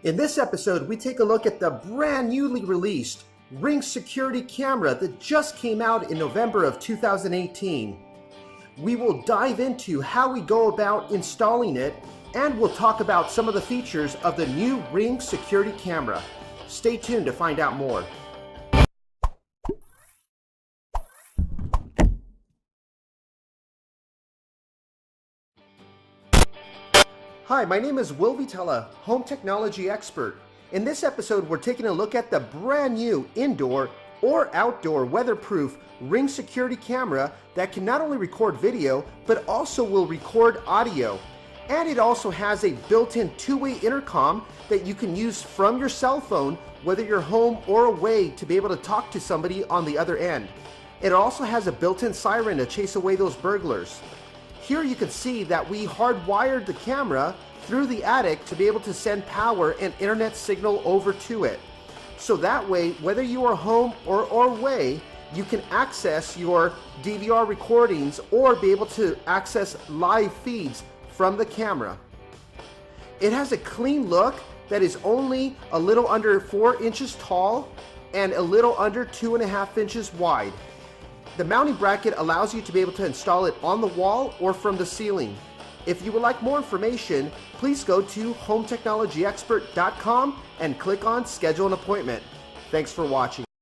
In this episode, we take a look at the brand newly released Ring security camera that just came out in November of 2018. We will dive into how we go about installing it, and we'll talk about some of the features of the new Ring security camera. Stay tuned to find out more. Hi, my name is Will Vitella, home technology expert. In this episode, we're taking a look at the brand new indoor or outdoor weatherproof Ring security camera that can not only record video, but also will record audio. And it also has a built-in two-way intercom that you can use from your cell phone, whether you're home or away, to be able to talk to somebody on the other end. It also has a built-in siren to chase away those burglars. Here you can see that we hardwired the camera through the attic to be able to send power and internet signal over to it. So that way, whether you are home or away, you can access your DVR recordings or be able to access live feeds from the camera. It has a clean look that is only a little under 4 inches tall and a little under 2.5 inches wide. The mounting bracket allows you to be able to install it on the wall or from the ceiling. If you would like more information, please go to hometechnologyexpert.com and click on Schedule an Appointment. Thanks for watching.